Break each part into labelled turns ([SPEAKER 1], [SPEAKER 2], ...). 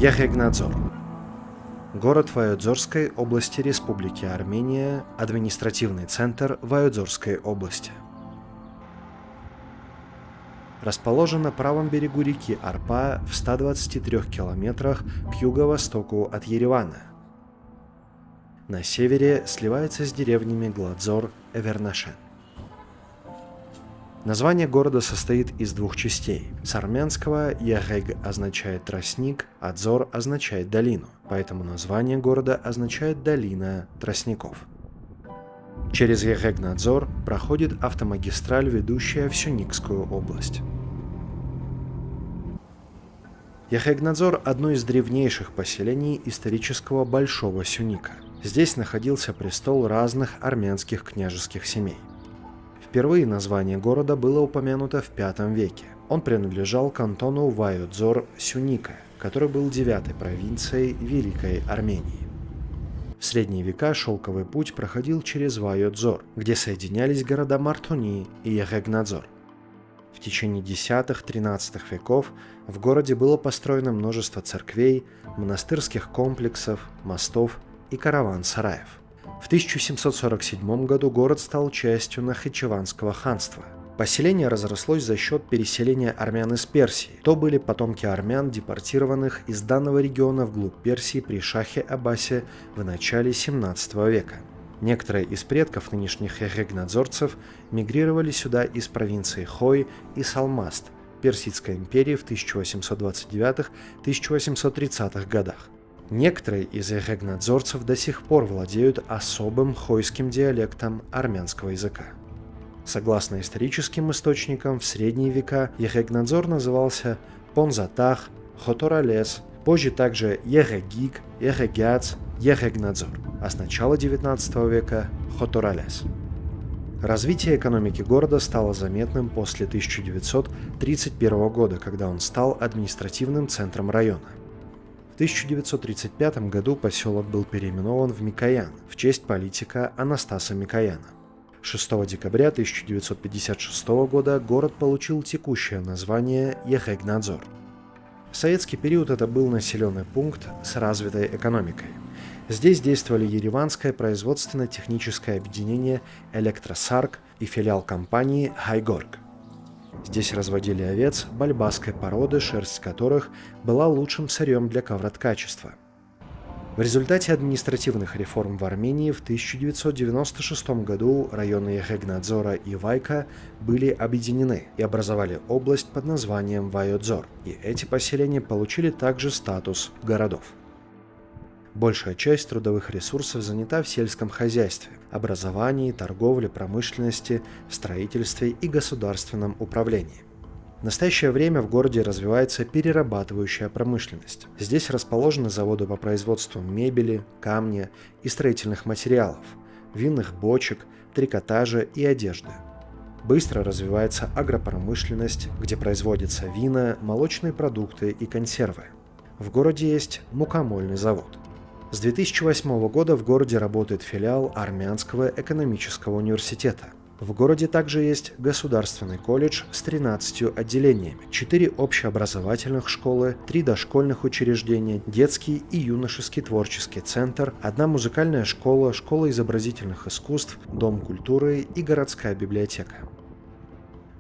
[SPEAKER 1] Ехэгнадзор. Город в Вайодзорской области Республики Армения, административный центр Вайодзорской области. Расположен на правом берегу реки Арпа в 123 километрах к юго-востоку от Еревана. На севере сливается с деревнями Гладзор и Вернашен. Название города состоит из двух частей. С армянского «Ехэг» означает «тростник», а «Дзор» означает «долину», поэтому название города означает «долина тростников». Через Ехэгнадзор проходит автомагистраль, ведущая в Сюникскую область. Ехэгнадзор – одно из древнейших поселений исторического Большого Сюника. Здесь находился престол разных армянских княжеских семей. Впервые название города было упомянуто в V веке. Он принадлежал кантону Вайодзор Сюника, который был 9-й провинцией Великой Армении. В средние века шелковый путь проходил через Вайодзор, где соединялись города Мартуни и Ехэгнадзор. В течение X-XIII веков в городе было построено множество церквей, монастырских комплексов, мостов и караван-сараев. В 1747 году город стал частью Нахичеванского ханства. Поселение разрослось за счет переселения армян из Персии. То были потомки армян, депортированных из данного региона вглубь Персии при шахе Аббасе в начале 17 века. Некоторые из предков нынешних ехэгнадзорцев мигрировали сюда из провинции Хой и Салмаст Персидской империи в 1829-1830 годах. Некоторые из ехэгнадзорцев до сих пор владеют особым хойским диалектом армянского языка. Согласно историческим источникам, в средние века Ехэгнадзор назывался Понзатах, Хоторалес, позже также Ехэгик, Ехэгяц, Ехэгнадзор, а с начала XIX века Хоторалес. Развитие экономики города стало заметным после 1931 года, когда он стал административным центром района. В 1935 году поселок был переименован в Микоян в честь политика Анастаса Микояна. 6 декабря 1956 года город получил текущее название Ехэгнадзор. В советский период это был населенный пункт с развитой экономикой. Здесь действовали Ереванское производственно-техническое объединение «Электросарк» и филиал компании «Хайгорг». Здесь разводили овец бальбасской породы, шерсть которых была лучшим сырьем для ковроткачества. В результате административных реформ в Армении в 1996 году районы Ехэгнадзора и Вайка были объединены и образовали область под названием Вайодзор, и эти поселения получили также статус городов. Большая часть трудовых ресурсов занята в сельском хозяйстве, образовании, торговле, промышленности, строительстве и государственном управлении. В настоящее время в городе развивается перерабатывающая промышленность. Здесь расположены заводы по производству мебели, камня и строительных материалов, винных бочек, трикотажа и одежды. Быстро развивается агропромышленность, где производятся вина, молочные продукты и консервы. В городе есть мукомольный завод. С 2008 года в городе работает филиал Армянского экономического университета. В городе также есть государственный колледж с 13 отделениями, 4 общеобразовательных школы, 3 дошкольных учреждения, детский и юношеский творческий центр, 1 музыкальная школа, школа изобразительных искусств, дом культуры и городская библиотека.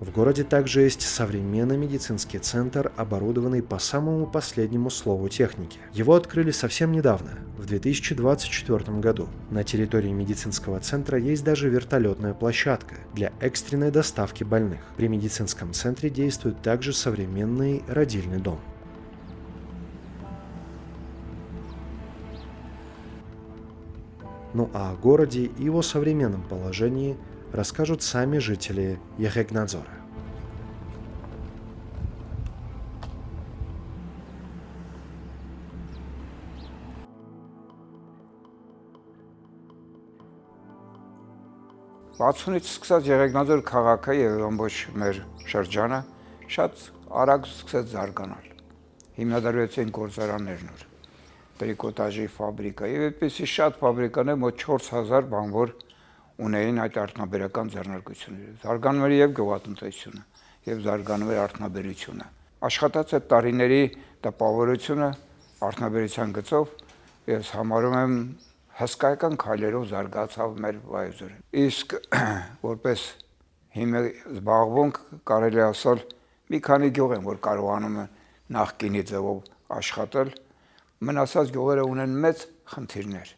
[SPEAKER 1] В городе также есть современный медицинский центр, оборудованный по самому последнему слову техники. Его открыли совсем недавно, в 2024 году. На территории медицинского центра есть даже вертолетная площадка для экстренной доставки больных. При медицинском центре действует также современный родильный дом. Ну а о городе и его современном положении расскажут сами жители Ехэгнадзора.
[SPEAKER 2] Բացունից սկսած Եղեգնաձոր քաղաքը եւ ամբողջ մեր շրջանը շատ արագ սկսեց զարգանալ։ Հիմնադրվեցին գործարաններ նոր, տրիկոտաժի ֆաբրիկա եւ այդպեսի շատ ֆաբրիկաներ, մոտ 4000 բանվոր ունեին այդ արտոնաբերական ձեռնարկությունները։ Զարգանում էր եւ գյուղատնտեսությունը, եւ զարգանում էր արտոնաբերությունը։ Աշխատած այդ տարիների տպավորությունը արդյունաբերության գծով ես համարում եմ հսկայական քայլերով զարգացավ մեր Վայոց ձորը։ Իսկ որպես հիմա զբաղվենք կարելի ասել մի քանի գյուղ են, որ կարողանում են նախկինի ձևով աշխատել, մնացած գյուղերը ունեն մեծ խնդիրներ։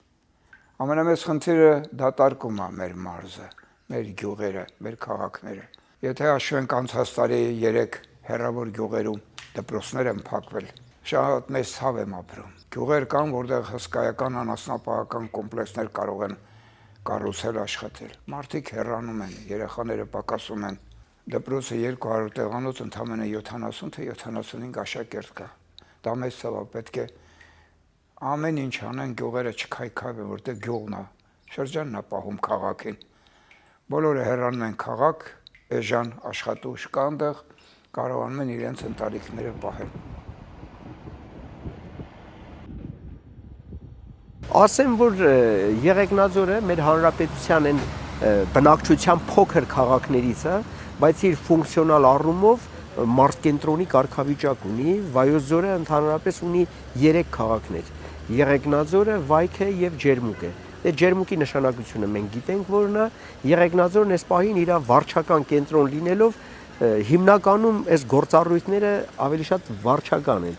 [SPEAKER 2] Ամենամեծ խնդիրը դատարկում է մեր մարզը, մեր գյուղերը, մեր քաղաքները։ Եթե հաշվենք անցած տարի 3 հեռավոր գյուղերում դպրոցներ են փակվել, շատ մեծ ցավ եմ ապրում։ Գյուղեր կան, որտեղ հսկայական անասնապահական կոմպլեքսներ կարող են կառուցել, աշխատել։ Մարդիկ հեռանում են, երեխաները պակասում են։ Դպրոցը 200 տեղանոց ընդամենը 70 թե 75 աշակերտ կա։ Դա մեծ ցավ է, պետք է ամեն ինչ անեն գյուղերը չքայքավեն, որտեղ գյուղն է, շրջանն է պահում քաղաքին։ Բոլորը հեռանում են քաղաք, էժան աշխատուժ կա այնտեղ, կարողանում են իրենց ընտանիքները պահել։
[SPEAKER 3] Ասեմ, որ Եղեգնաձորը մեր հանրապետության են բնակչության փոքր քաղաքներից է, բայց իր ֆունկցիոնալ առումով մարզկենտրոնի կարգավիճակ ունի։ Վայոց ձորը ընդհանրապես ունի 3 քաղաքներ՝ Եղեգնաձորը, Վայքը եւ Ջերմուկը։ Դե Ջերմուկի նշանակությունը մենք գիտենք, որն է, Եղեգնաձորն այս պահին իր վարչական կենտրոն լինելով հիմնականում այս գործառույթները ավելի շատ վարչական են։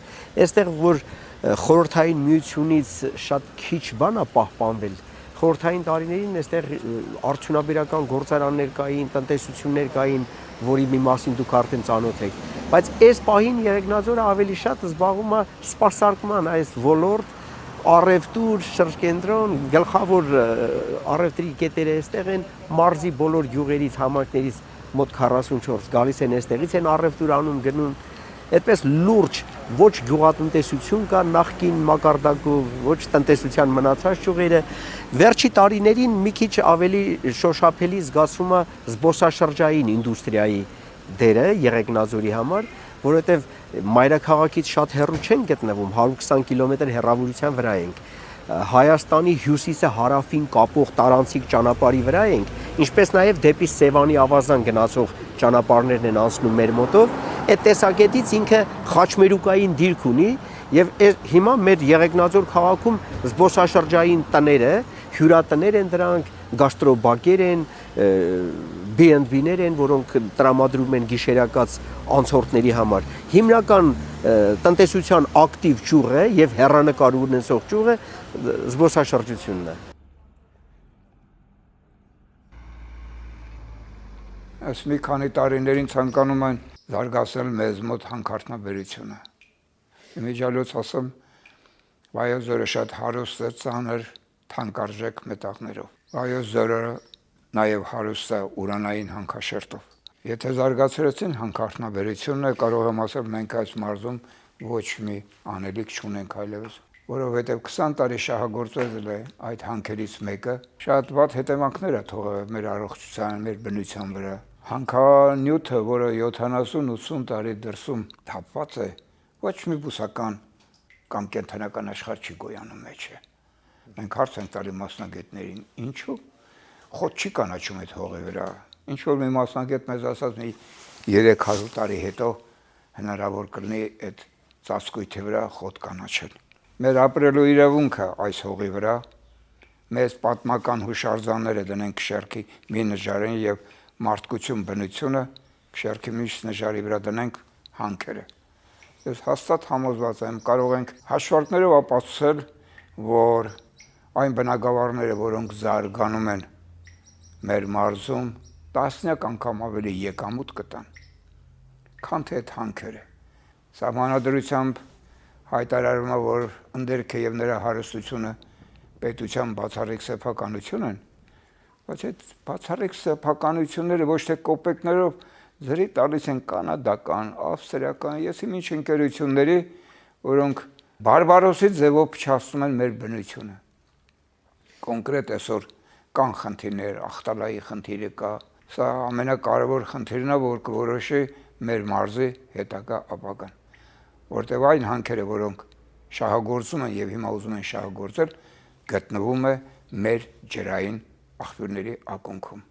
[SPEAKER 3] Այստեղ որ խորհրդային միությունից շատ քիչ բան է պահպանվել, խորհրդային տարիներին այստեղ արդյունաբերական գործարաններ կային, տնտեսություններ կային, որի մի մասին դուք արդեն ծանոթ եք։ Բայց այս պահին Եղեգնաձորը ավելի շատ զբաղվում է սպասարկման այս ոլորտ, առևտուր, շրջկենտրոն, գլխավոր առևտրի կետերը այստեղ են, մարզի բոլոր գյուղերից, համայնքներից մոտ 44 գալիս են այստեղից են առևտուր անում, գնում։ Այդպես լուրջ ոչ գյուղատնտեսություն կա նախկին մակարդակով, ոչ տնտեսության մնացած ճյուղերը։ Վերջի տարիներին մի քիչ ավելի շոշափելի զգացվում է զբոսաշրջային ինդուստրիայի դերը Եղեգնաձորի համար, որովհետև մայրաքաղաքից շատ հեռու չեն գտնվում, 120 կիլոմետր հեռավորության վրա ենք։ Հայաստանի հյուսիսը հարավին կապող տարանցիկ ճանապարհի վրա ենք, ինչպես նաև դեպի Սևանի ավազան գնացող ճանապարհներն են անցնում մեր մոտով։ Այդ տեսակետից ինքը խաչմերուկային դիրք ունի եւ հիմա մեր Եղեգնաձոր քաղաքում զբոսաշրջային տները, հյուրատներ են դրանք, գաստրոբակեր են, B&B-ներ են, որոնք տրամադրում են գիշերակաց անցորդների համար։ Հիմնական տնտեսության ակտիվ ճյուղը եւ հեռանկար ունեցող ճյուղը զբոսաշրջությունն է։
[SPEAKER 2] Այս մի քանի տարիներին ցանկանում են զարգացնել մեզ մոտ հանքարդյունաբերությունը։ Իմիջիալոց ասեմ, Վայոց ձորը շատ հարուստ է ծանր թանկարժեք մետաղներով։ Վայոց ձորը նաև հարուստ է ուրանային հանքաշերտով։ Եթե զարգացրեցին հանքարդյունաբերությունը, կարող եմ ասել, մենք այս մարզում ոչ մի անելիք չունենք այլևս, որովհետև 20 տարի շահագործել է այդ հանքերից մեկը, շատ վատ հետևանքներ է թողել մեր առողջության, մեր բնության վրա։ Հանքանյութը, որը 70-80 տարի դրսում թափված է, ոչ մի բուսական կամ կենդանական աշխարհ չի գոյանում մեջը։ Մենք հարց ենք տալի մասնագետներին, ինչու խոտ չի կանաչում այդ հողի վրա։ Ինչ որ մի մասնագետ մեզ ասած մի 300 տարի հետո հնարավոր կլինի այդ ծածկույթի վրա խոտ կանաչել։ Մեր ապրելու իրավունքը այս հողի վրա, մեծ պատմական հուշարձանները դնենք շերքի մի նժարին եւ մարդկություն բնությունը շերքի միշտ նժարի վրա դնենք հանքերը։ Ես հաստատ համոզված եմ, կարող ենք հաշվարկներով ապացուցել, որ այն բնակավարները, որոնք զարգանում են մեր մարզում, տասնյակ անգամ ավելի եկամուտ կտան, քան թե այդ հանքերը։ Սահմանադրությամբ հայտարարվում է, որ ընդերքը եւ նրա հարստությունը պետության բացառիկ սեփականություն են, բայց այդ բացառիկ սեփականությունները ոչ թե կոպեկներով ձրի տալիս են կանադական, ավստրիական, ես ինչ ընկերությունների, որոնք բարբարոսի ձևով փչացնում են մեր բնությունը։ Կոնկրետ այսօր կան խնդիրներ, ախտալայի խնդիրը կա, սա ամենակարևոր խնդիրն է, որ կորոշի մեր մարզի հետագա ապագան, որտեղ այն հանքերը, որոնք շահագործում են եւ հիմա ուզում են շահագործել, գտնվում է մեր ջրային աղբյուրների ակունքում։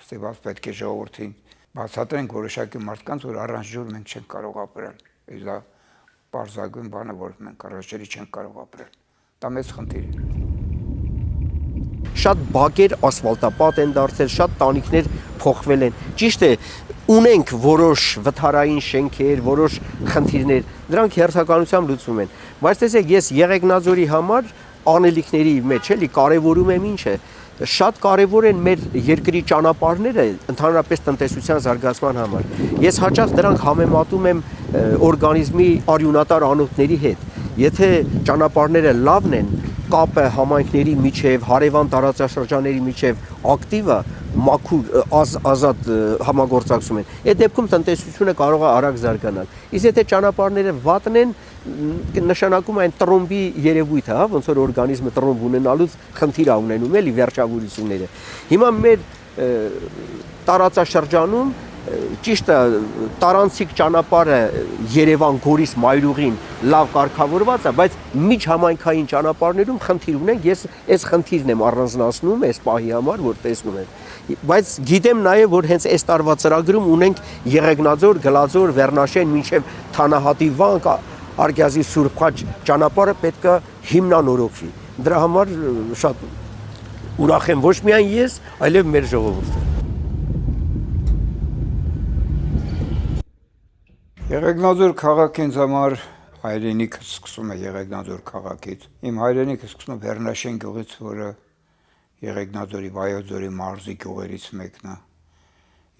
[SPEAKER 2] Ստիպված պետք է ժողովրդին բացատրենք որոշակի մարդկանց, որ առանց ջուր մենք չենք կարող ապրել։ Դա պարզագույն բանը, որ մենք առողջերի չենք կարող ապրել։ Դա մեծ խնդիր է։
[SPEAKER 3] Շատ բակեր ասֆալտապատ են դարձել, շատ տանիքներ փոխվել են։ Ճիշտ է, ունենք որոշ վթարային շենքեր, որոշ խնդիրներ, դրանք հերթականությամբ լուծվում են։ Բայց տեսեք, ես Եղեգնաձորի համար անելիքների մեջ էլի կարևորում եմ ինչ է։ Շատ կարևոր են մեր երկրի ճանապարհները ընդհանրապես տնտեսության զարգացման համար։ Ես հաճախ դրանք համեմատում եմ օրգանիզմի արյունատար անոթների հետ։ Եթե ճանապարհները լավն են, կապը համայնքների միջև, հարևան տարածաշրջանների միջև ակտիվ է, մաքուր ազատ համագործակցում են, այդ դեպքում տնտեսությունը կարող է արագ զարգանալ։ Իսկ եթե ճանապարհները վատն են, նշանակում այն տրոմբի երևույթը, հա, ոնց որ օրգանիզմը տրոմբ ունենալուց խնդիր է ունենում էլի վերջավորությունները։ Հիմա մեր տարածաշրջանում ճիշտ է, տարանցիկ ճանապարհը Երևան-Գորիս մայրուղին լավ կարգավորված է, բայց միջհամայնքային ճանապարհներում խնդիր ունենք, ես այս խնդիրն եմ առանձնացնում այս պահի համար, որ տեսնում եմ։ Բայց գիտեմ նաև, որ հենց այս տարվա ծրագրում ունենք Եղեգնաձոր, Գլաձոր, Վերնաշեն, մինչև Թանահատի վանք, Արգյազի Սուրբ Խաչ ճանապարհը պետք է հիմնանորոգվի։ Դրա համար շատ ուրախ եմ ոչ միայն ես, այլև մեր ժողովուրդը։
[SPEAKER 2] Եղեգնաձոր քաղաքը ինձ համար հայրենիքը սկսում է Եղեգնաձոր քաղաքից։ Իմ հայրենիքը սկսում է Վերնաշեն գյուղից, որը Եղեգնաձորի Վայոց ձորի մարզի գյուղերից մեկն է։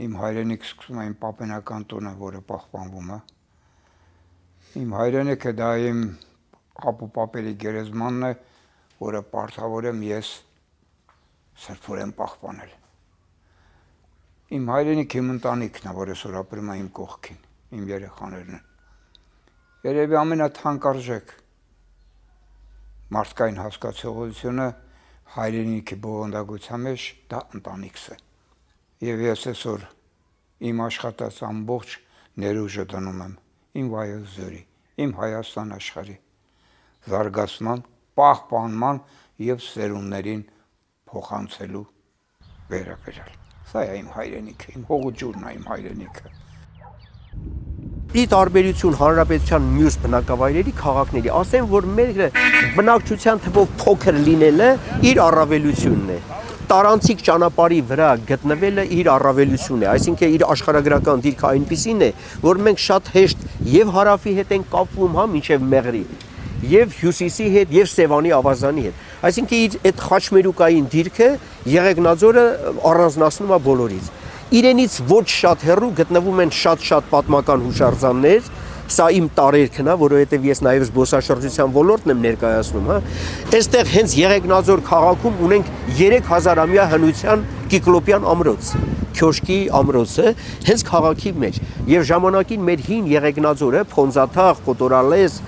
[SPEAKER 2] Իմ հայրենիքը սկսում է իմ պապենական տունը, որը պահպանվում է։ Իմ հայրենիքը դա իմ ապուպապերի գերեզմանն է, որը պարտավոր եմ ես սրբորեն պահպանել։ Իմ հայրենիքը իմ ընտանիքն է, որ այսօր ապրում է իմ կողքին, իմ երեխաներն են։ Երևի ամենաթանկարժեք մարդկային հասկացողությունը հայրենիքի բովանդակության մեջ դա ընտանիքս է։ Եվ ես այսօր իմ աշխատած ամբողջ ներուժը դնում եմ իմ Վայոց ձորի, իմ Հայաստան աշխարհի զարգացման, պահպանման եւ սերունդներին փոխանցելու վերաբերյալ։ Սա է իմ հայրենիքը, իմ հողուջուրն է իմ հայրենիքը։
[SPEAKER 3] Ի տարբերություն հանրապետության մյուս բնակավայրերի քաղաքների, ասեմ, որ մեր բնակչության թվով փոքր լինելը իր առավելությունն է։ Տարանցիկ ճանապարհի վրա գտնվելը իր առավելությունն է, այսինքն իր աշխարհագրական դիրքը այնպիսին է, որ մենք շատ հեշտ եւ հարավի հետ ենք կապվում, հա, մինչեւ Մեղրի, եւ հյուսիսի հետ, եւ Սևանի ավազանի հետ։ Այսինքն իր այդ խաչմերուկային դիրքը Եղեգնաձորը առանձնացնում է բոլորից։ Իրենից ոչ շատ հեռու գտնվում են շատ պատմական հուշարձաններ, սա իմ տարերքն է, որովհետև ես նաև զբոսաշրջության ոլորտն եմ ներկայացնում, հա։ Այստեղ հենց Եղեգնաձոր քաղաքում ունենք 3000-ամյա հնության Կիկլոպյան ամրոց, Քյոշկի ամրոցը, հենց քաղաքի մեջ։ Եվ ժամանակին մեր հին Եղեգնաձորը, Փոնձաթաղ, Կոտորալես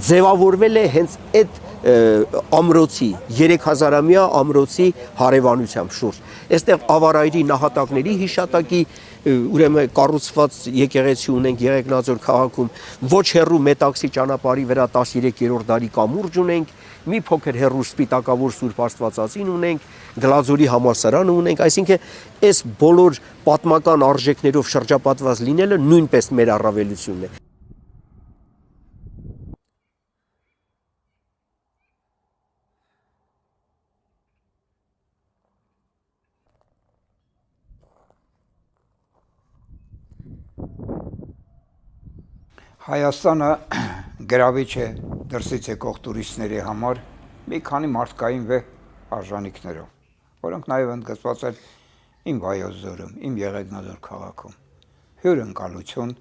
[SPEAKER 3] ձևավորվել է հենց այդ ամրոցի 3000-ամյա ամրոցի հարևանությամբ շուրջ։ Այստեղ ավարայրի նահատակների հիշատակի ուրեմն կառուցված եկեղեցի ունենք Եղեգնաձոր քաղաքում, ոչ հեռու Մետաքսի ճանապարհի վրա 13-րդ դարի կամուրջ ունենք, մի փոքր հեռու Սպիտակավոր Սուրբ Աստվածածին ունենք, Գլաձորի համալսարանը ունենք, այսինքն այս բոլոր պատմական արժեքներով շրջապատված լինելը նույնպես մեր առավելությունն է։
[SPEAKER 2] Հայաստանը գրավիչ է դրսից եկող տուրիստների համար մի քանի մարդկային արժանինքներով, որոնք նաև ընդգծված են իմ Վայոց ձորում, իմ Եղեգնաձոր քաղաքում։ Հյուրընկալություն,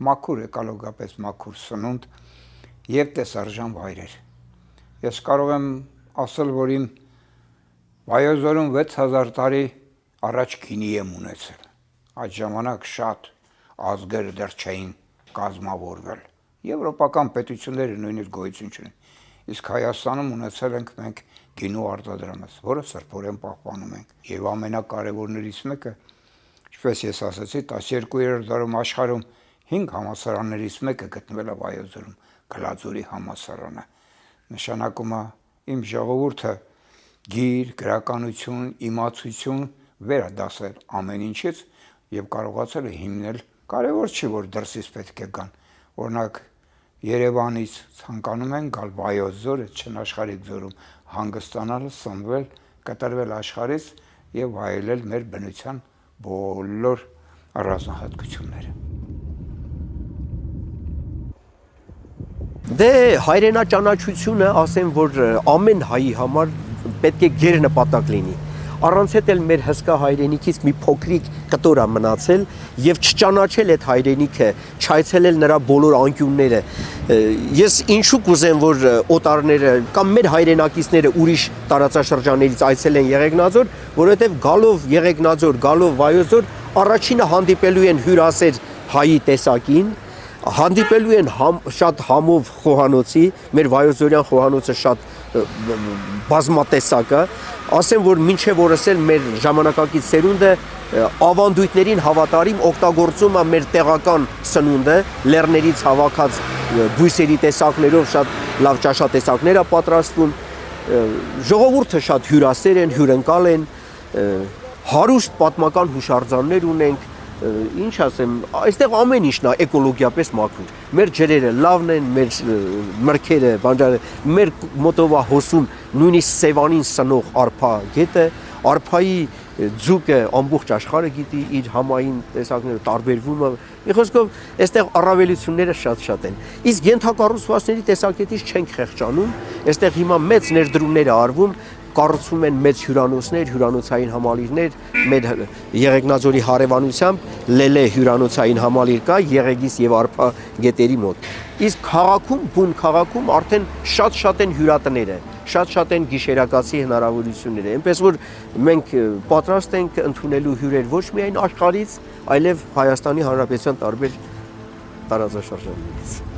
[SPEAKER 2] մաքուր էկոլոգիապես մաքուր սնունդ եւ տեսարժան վայրեր։ Ես կարող եմ ասել, որ իմ Վայոց ձորում 6000 տարի առաջ գինի եմ ունեցել։ Այդ ժամանակ շատ ազգեր դեռ չէին կազմավորվել։ Եվրոպական պետությունները նույնիսկ գոյություն չունեն։ Իսկ Հայաստանում ունեցել ենք մենք գինու արտադրամաս, որը սրբորեն պահպանում ենք։ Եվ ամենակարևորներից մեկը, ինչպես ես ասացի, 12-րդ դարում աշխարհում 5 համալսարաններից մեկը գտնվել է Վայոց ձորում, Գլաձորի համալսարանը։ Նշանակում է իմ ժողովուրդը գիր, գրականություն, իմացություն վերադասել ամեն ինչից եւ կարողացել է հիմնել։ Կարևոր չի, որ դրսից պետք է գան։ Օրինակ Երևանից ցանկանում են գալ Վայոց ձոր, Չնաշխարհիկ ձորում հանգստանալ, սնվել, կտրվել աշխարհից եւ վայելել մեր բնության բոլոր առանձնահատկությունները։
[SPEAKER 3] Դե հայրենաճանաչությունը, ասեմ, որ ամեն հայի համար պետք է գերնպատակ լինի։ Առանց այդ էլ մեր հսկա հայրենիքից մի փոքրիկ կտոր է մնացել եւ չճանաչել այդ հայրենիքը, չայցելել նրա բոլոր անկյունները։ Ես ինչու կուզեմ, որ օտարները կամ մեր հայրենակիցները ուրիշ տարածաշրջաններից այցելեն Եղեգնաձոր, որովհետեւ գալով Եղեգնաձոր, գալով Վայոց ձոր, առաջինը հանդիպելու են հյուրասեր հայի տեսակին, հանդիպելու են շատ համով խոհանոցի, մեր Վայոց-ձորյան խոհանոցը շատ բազմատեսակ է, ասեմ, որ մինչև օրս էլ մեր ժամանակակից սերունդը ավանդույթներին հավատարիմ օգտագործում է մեր տեղական սնունդը, լեռներից հավաքած բույսերի տեսակներով շատ լավ ճաշատեսակներ է պատրաստվում, ժողովուրդը շատ հյուրասեր են, հյուրընկալ են, հարուստ պատմական հուշարձաններ ունենք, ինչ ասեմ, այստեղ ամեն ինչն է էկոլոգիապես մաքուր։ Մեր ջրերը լավն են, մեր մրգերը, բանջարը, մեր մոտով է հոսում նույնիսկ Սևանին սնող արփա գետը, արփայի ձուկը ամբողջ աշխարհը գիտի, իր համային տեսակները տարբերվում է։ Մի խոսքով, այստեղ առավելությունները շատ են։ Իսկ ենթակառուցվածքների տեսակետից չենք խեղճանում, այստեղ հիմա մեծ ներդրումներ է արվում, կառուցվում են մեծ հյուրանոցներ, հյուրանոցային համալիրներ, մեր Եղեգնաձորի հարևանությամբ Լելե հյուրանոցային համալիր կա Եղեգիս եւ Արփա գետերի մոտ։ Իսկ քաղաքում, բուն քաղաքում արդեն շատ են հյուրատները, շատ են գիշերակացի հնարավորությունները։ Այնպես որ մենք պատրաստ ենք ընդունելու հյուրեր ոչ միայն աշխարհից, այլև Հայաստանի Հանրապետության տարբեր տարածաշրջաններից։